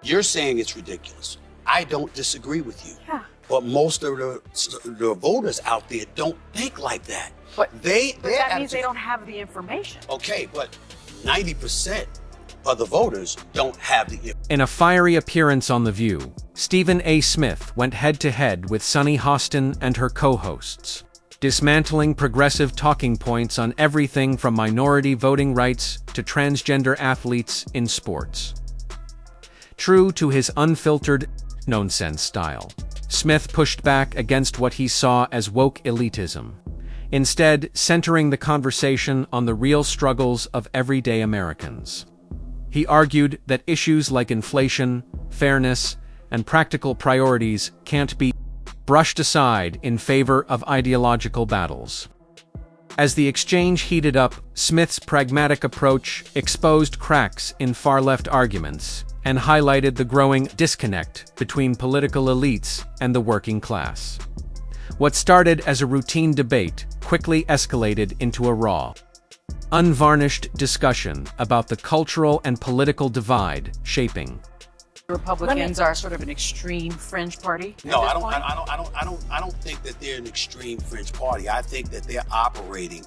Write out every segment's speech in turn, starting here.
You're saying it's ridiculous. I don't disagree with you. Yeah. But most of the voters out there don't think like that. But that means they don't have the information. Okay, but 90% of the voters don't have the information. In a fiery appearance on The View, Stephen A. Smith went head-to-head with Sunny Hostin and her co-hosts, dismantling progressive talking points on everything from minority voting rights to transgender athletes in sports. True to his unfiltered, nonsense style, Smith pushed back against what he saw as woke elitism, instead centering the conversation on the real struggles of everyday Americans. He argued that issues like inflation, fairness, and practical priorities can't be brushed aside in favor of ideological battles. As the exchange heated up, Smith's pragmatic approach exposed cracks in far-left arguments and highlighted the growing disconnect between political elites and the working class. What started as a routine debate quickly escalated into a raw, unvarnished discussion about the cultural and political divide shaping. Republicans are sort of an extreme fringe party. No, I don't think that they're an extreme fringe party. I think that they're operating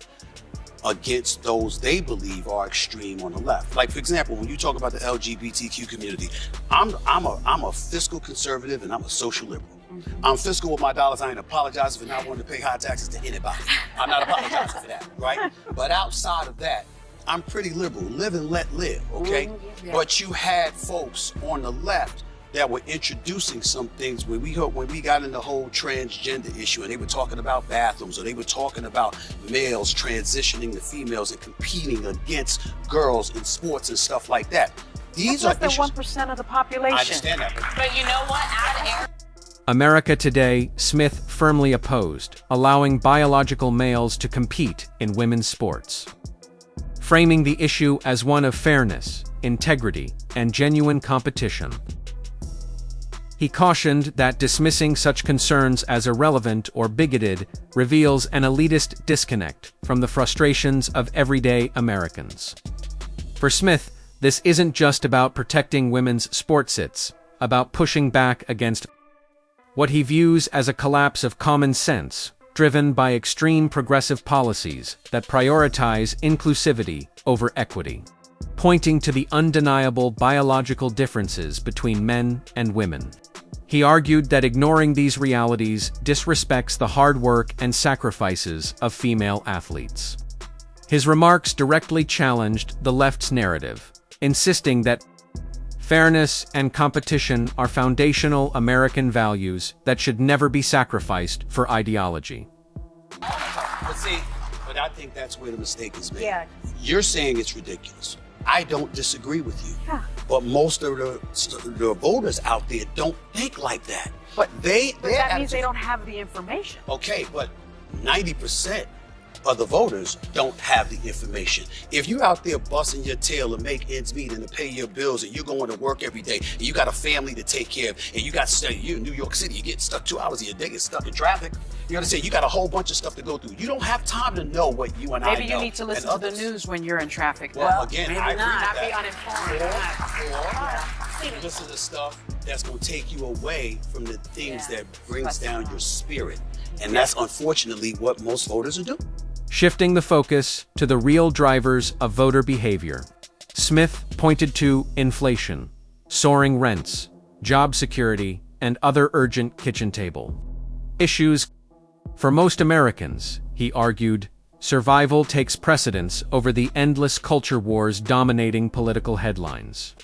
against those they believe are extreme on the left. Like, for example, when you talk about the LGBTQ community, I'm a fiscal conservative and I'm a social liberal. I'm fiscal with my dollars. I ain't apologizing for not wanting to pay high taxes to anybody. I'm not apologizing for that, right? But outside of that, I'm pretty liberal. Live and let live, okay? Yeah. But you had folks on the left that were introducing some things when we got in the whole transgender issue, and they were talking about bathrooms, or they were talking about males transitioning to females and competing against girls in sports and stuff like that. These That's are less than issues. 1% of the population. I understand that. But you know what? America Today, Smith firmly opposed allowing biological males to compete in women's sports, framing the issue as one of fairness, integrity, and genuine competition. He cautioned that dismissing such concerns as irrelevant or bigoted reveals an elitist disconnect from the frustrations of everyday Americans. For Smith, this isn't just about protecting women's sports, it's about pushing back against what he views as a collapse of common sense, driven by extreme progressive policies that prioritize inclusivity over equity, pointing to the undeniable biological differences between men and women. He argued that ignoring these realities disrespects the hard work and sacrifices of female athletes. His remarks directly challenged the left's narrative, insisting that fairness and competition are foundational American values that should never be sacrificed for ideology. But I think that's where the mistake is made. Yeah. You're saying it's ridiculous. I don't disagree with you. Yeah. But most of the voters out there don't think like that. But that means they don't have the information. Okay, but 90% of the voters don't have the information. If you're out there busting your tail to make ends meet and to pay your bills, and you're going to work every day, and you got a family to take care of, and you're in New York City, you get stuck 2 hours of your day, get stuck in traffic. You understand? You got a whole bunch of stuff to go through. You don't have time to know what you and I know. Maybe you need to listen to the news when you're in traffic. Well, again, maybe I agree not with be that. uninformed. This is the stuff that's going to take you away from the things that brings down your spirit. And that's unfortunately what most voters are doing. Shifting the focus to the real drivers of voter behavior, Smith pointed to inflation, soaring rents, job security, and other urgent kitchen table issues. For most Americans, he argued, survival takes precedence over the endless culture wars dominating political headlines.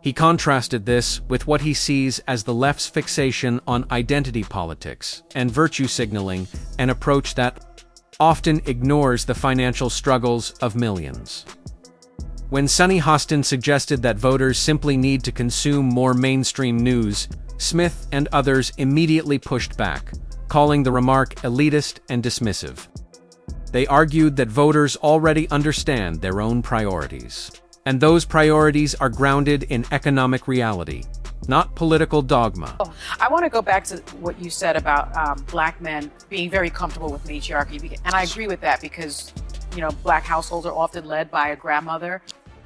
He contrasted this with what he sees as the left's fixation on identity politics and virtue signaling, an approach that often ignores the financial struggles of millions. When Sunny Hostin suggested that voters simply need to consume more mainstream news, Smith and others immediately pushed back, calling the remark elitist and dismissive. They argued that voters already understand their own priorities, and those priorities are grounded in economic reality, not political dogma. I want to go back to what you said about black men being very comfortable with matriarchy, and I agree with that because, Black households are often led by a grandmother.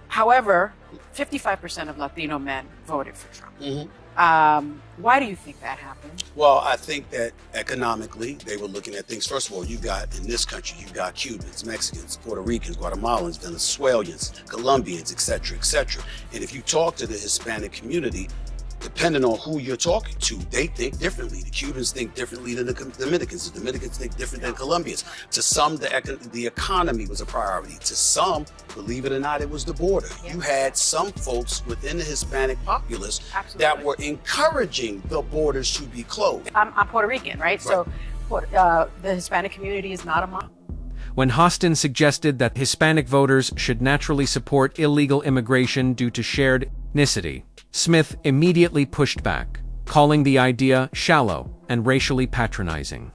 However, 55% of Latino men voted for Trump. Why do you think that happened? Well, I think that economically, they were looking at things. First of all, you got, in this country, you got Cubans, Mexicans, Puerto Ricans, Guatemalans, Venezuelans, Colombians, et cetera, et cetera. And if you talk to the Hispanic community, depending on who you're talking to, they think differently. The Cubans think differently than the Dominicans. The Dominicans think different than Colombians. To some, the economy was a priority. To some, believe it or not, it was the border. You had some folks within the Hispanic populace that were encouraging the borders to be closed. I'm Puerto Rican, right? So the Hispanic community is not among. When Hostin suggested that Hispanic voters should naturally support illegal immigration due to shared ethnicity, Smith immediately pushed back, calling the idea shallow and racially patronizing.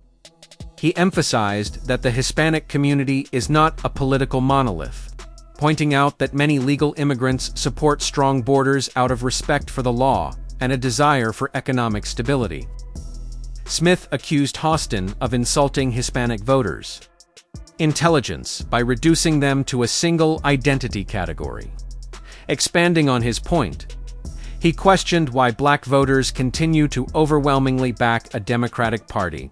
He emphasized that the Hispanic community is not a political monolith, pointing out that many legal immigrants support strong borders out of respect for the law and a desire for economic stability. Smith accused Hostin of insulting Hispanic voters' intelligence by reducing them to a single identity category. Expanding on his point, he questioned why black voters continue to overwhelmingly back a Democratic Party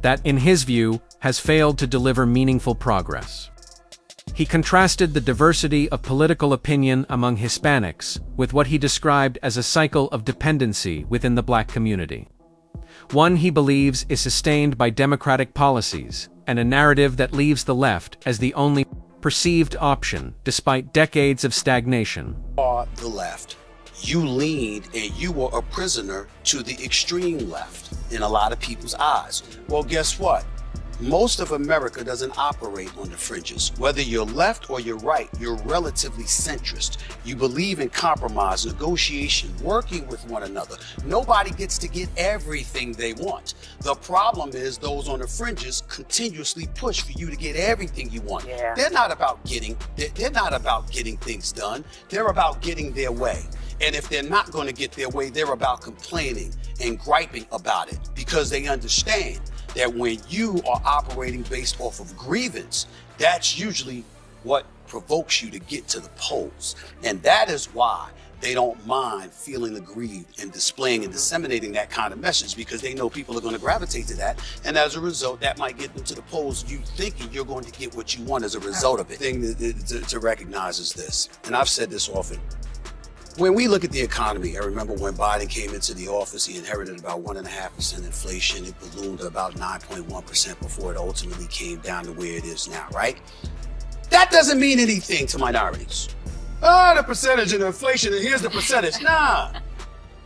that, in his view, has failed to deliver meaningful progress. He contrasted the diversity of political opinion among Hispanics with what he described as a cycle of dependency within the black community. One he believes is sustained by Democratic policies and a narrative that leaves the left as the only perceived option despite decades of stagnation. The left. You leaned and you were a prisoner to the extreme left in a lot of people's eyes. Well, guess what? Most of America doesn't operate on the fringes. Whether you're left or you're right, you're relatively centrist. You believe in compromise, negotiation, working with one another. Nobody gets to get everything they want. The problem is those on the fringes continuously push for you to get everything you want. They're not about getting things done. They're about getting their way. And if they're not going to get their way, they're about complaining and griping about it because they understand that when you are operating based off of grievance, that's usually what provokes you to get to the polls. And that is why they don't mind feeling aggrieved and displaying and disseminating that kind of message, because they know people are going to gravitate to that. And as a result, that might get them to the polls, you thinking you're going to get what you want as a result of it. The thing to recognize is this, and I've said this often. When we look at the economy, I remember when Biden came into the office, he inherited about 1.5% inflation. It ballooned to about 9.1% before it ultimately came down to where it is now, right? That doesn't mean anything to minorities. The percentage of inflation, and here's the percentage. Nah.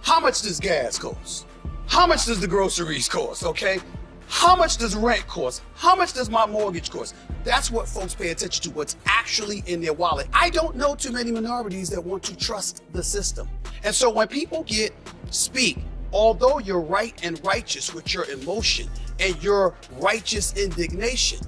How much does gas cost? How much does the groceries cost, okay? How much does rent cost? How much does my mortgage cost? That's what folks pay attention to, what's actually in their wallet. I don't know too many minorities that want to trust the system. And so when people speak, although you're right and righteous with your emotion and your righteous indignation,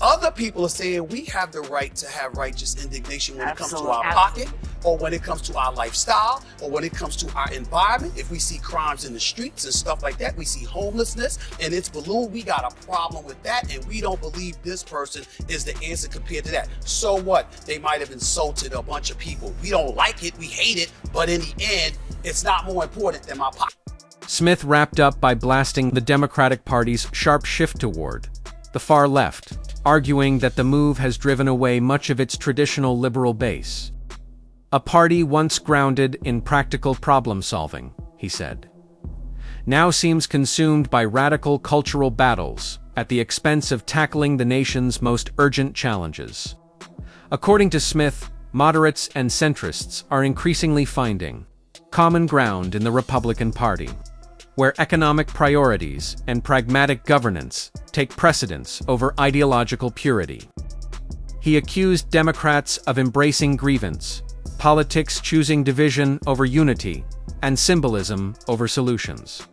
other people are saying we have the right to have righteous indignation when it comes to our pocket, or when it comes to our lifestyle, or when it comes to our environment. If we see crimes in the streets and stuff like that, we see homelessness and it's ballooned, we got a problem with that, and we don't believe this person is the answer compared to that. So what? They might have insulted a bunch of people. We don't like it, we hate it, but in the end, it's not more important than my pocket. Smith wrapped up by blasting the Democratic Party's sharp shift toward the far left, arguing that the move has driven away much of its traditional liberal base. A party once grounded in practical problem-solving, he said, now seems consumed by radical cultural battles at the expense of tackling the nation's most urgent challenges. According to Smith, moderates and centrists are increasingly finding common ground in the Republican Party, where economic priorities and pragmatic governance take precedence over ideological purity. He accused Democrats of embracing grievance, politics choosing division over unity, and symbolism over solutions.